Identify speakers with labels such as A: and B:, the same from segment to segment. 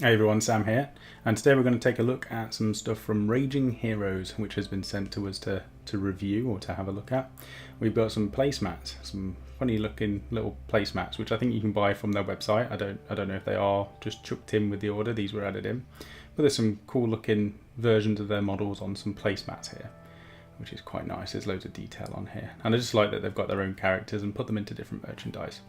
A: Hey everyone, Sam here, and today we're going to take a look at some stuff from Raging Heroes, which has been sent to us to review or to have a look at. We've got some placemats, some funny looking little placemats, which I think you can buy from their website. I don't know if they are just chucked in with the order, these were added in. But there's some cool looking versions of their models on some placemats here, which is quite nice. There's loads of detail on here, and I just like that they've got their own characters and put them into different merchandise.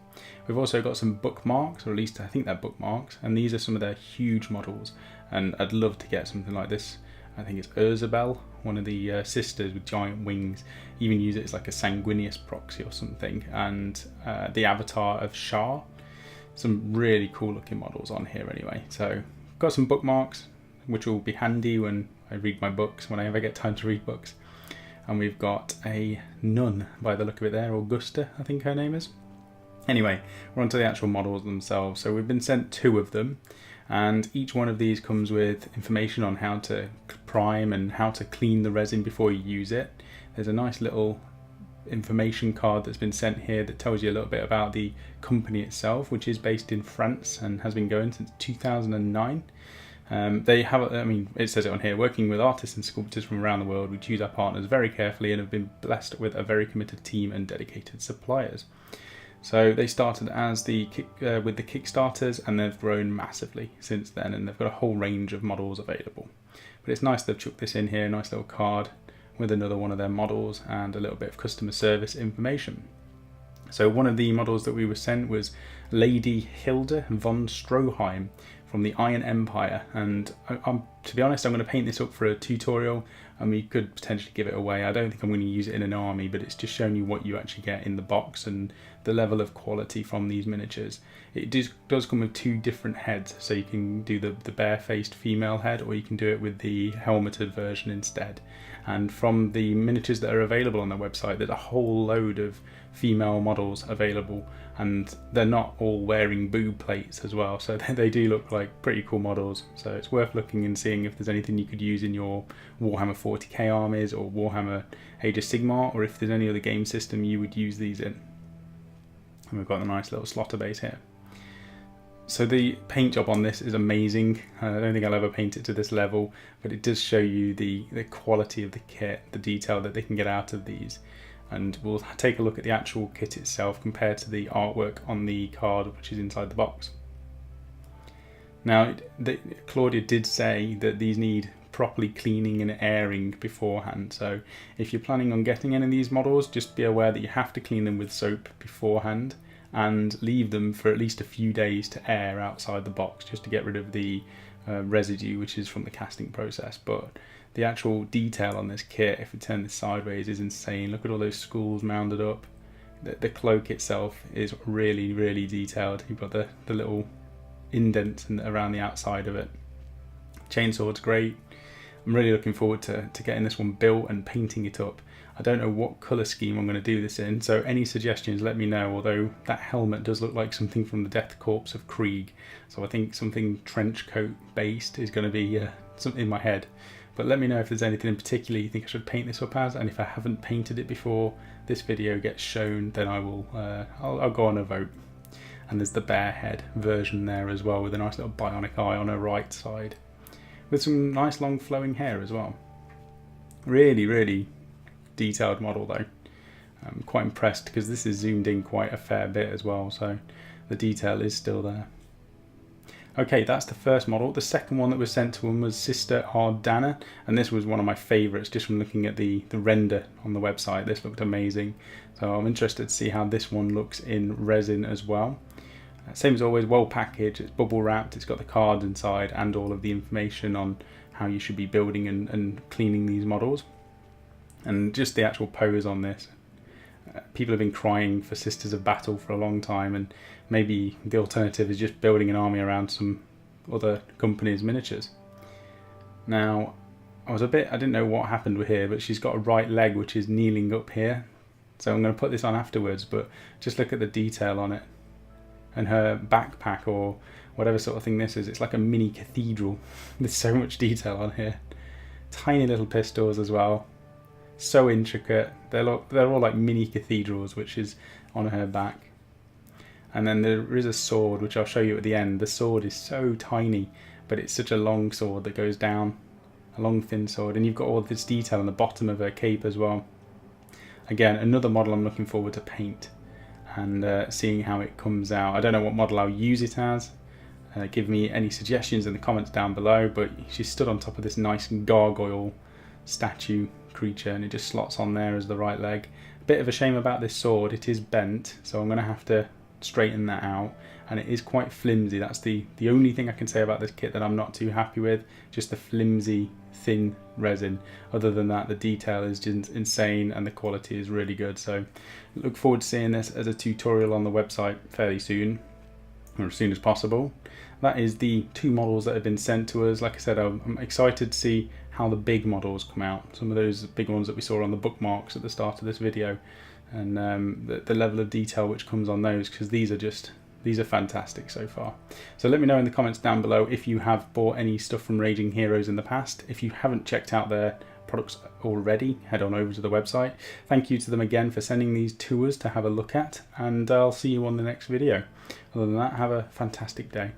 A: We've also got some bookmarks, or at least I think they're bookmarks, and these are some of their huge models, and I'd love to get something like this. I think it's Urzabel, one of the sisters with giant wings. Even use it as like a sanguineous proxy or something, and the avatar of Shah. Some really cool looking models on here anyway. So got some bookmarks, which will be handy when I read my books, when I ever get time to read books. And we've got a nun by the look of it there, Augusta, I think her name is. Anyway, we're on to the actual models themselves. So we've been sent 2 of them, and each one of these comes with information on how to prime and how to clean the resin before you use it. There's a nice little information card that's been sent here that tells you a little bit about the company itself, which is based in France and has been going since 2009. They have, it says it on here, working with artists and sculptors from around the world, we choose our partners very carefully and have been blessed with a very committed team and dedicated suppliers. So they started as with the Kickstarters, and they've grown massively since then, and they've got a whole range of models available. But it's nice they've chucked this in here, a nice little card with another one of their models and a little bit of customer service information. So one of the models that we were sent was Lady Hilda Von Stroheim from the Iron Empire, and to be honest, I'm going to paint this up for a tutorial, and we could potentially give it away. I don't think I'm going to use it in an army, but it's just showing you what you actually get in the box and the level of quality from these miniatures. It does come with 2 different heads, so you can do the bare-faced female head, or you can do it with the helmeted version instead. And from the miniatures that are available on their website, there's a whole load of female models available, and they're not all wearing boob plates as well, so they do look like pretty cool models. So it's worth looking and seeing if there's anything you could use in your Warhammer 40k armies or Warhammer Age of Sigmar, or if there's any other game system you would use these in. And we've got a nice little slotter base here. So the paint job on this is amazing. I don't think I'll ever paint it to this level, but it does show you the quality of the kit, the detail that they can get out of these. And we'll take a look at the actual kit itself compared to the artwork on the card, which is inside the box. Now, Claudia did say that these need properly cleaning and airing beforehand. So if you're planning on getting any of these models, just be aware that you have to clean them with soap beforehand and leave them for at least a few days to air outside the box, just to get rid of the residue which is from the casting process. But the actual detail on this kit, if we turn this sideways, is insane. Look at all those schools mounded up. The cloak itself is really, really detailed. You've got the little indents around the outside of it. Chainsword's great. I'm really looking forward to getting this one built and painting it up. I don't know what colour scheme I'm going to do this in, so any suggestions let me know, although that helmet does look like something from the Death Corps of Krieg, so I think something trench coat based is going to be something in my head. But let me know if there's anything in particular you think I should paint this up as, and if I haven't painted it before this video gets shown, then I will I'll go on a vote. And there's the bare head version there as well, with a nice little bionic eye on her right side, with some nice long flowing hair as well. Really, really detailed model though. I'm quite impressed because this is zoomed in quite a fair bit as well, so the detail is still there. Okay, that's the first model. The second one that was sent to him was Sister Ardanna, and this was one of my favourites just from looking at the render on the website. This looked amazing, so I'm interested to see how this one looks in resin as well. Same as always, well packaged, it's bubble wrapped, it's got the card inside and all of the information on how you should be building and cleaning these models. And just the actual pose on this. People have been crying for Sisters of Battle for a long time, and maybe the alternative is just building an army around some other company's miniatures. Now, I didn't know what happened with here, but she's got a right leg which is kneeling up here. So I'm going to put this on afterwards, but just look at the detail on it. And her backpack, or whatever sort of thing this is, it's like a mini cathedral. There's so much detail on here. Tiny little pistols as well. So intricate. They're all like mini cathedrals, which is on her back. And then there is a sword, which I'll show you at the end. The sword is so tiny, but it's such a long sword that goes down, a long thin sword, and you've got all this detail on the bottom of her cape as well. Again, another model I'm looking forward to paint and seeing how it comes out. I don't know what model I'll use it as. Give me any suggestions in the comments down below, but she stood on top of this nice gargoyle statue creature and it just slots on there as the right leg. A bit of a shame about this sword, it is bent, so I'm going to have to straighten that out, and it is quite flimsy. That's the only thing I can say about this kit that I'm not too happy with, just the flimsy thin resin. Other than that, the detail is just insane and the quality is really good, so look forward to seeing this as a tutorial on the website fairly soon, or as soon as possible. That is the 2 models that have been sent to us. Like I said, I'm excited to see how the big models come out, some of those big ones that we saw on the bookmarks at the start of this video, and the level of detail which comes on those, because these are fantastic so far. So let me know in the comments down below if you have bought any stuff from Raging Heroes in the past. If you haven't checked out their products already, head on over to the website. Thank you to them again for sending these to us to have a look at, and I'll see you on the next video. Other than that, have a fantastic day.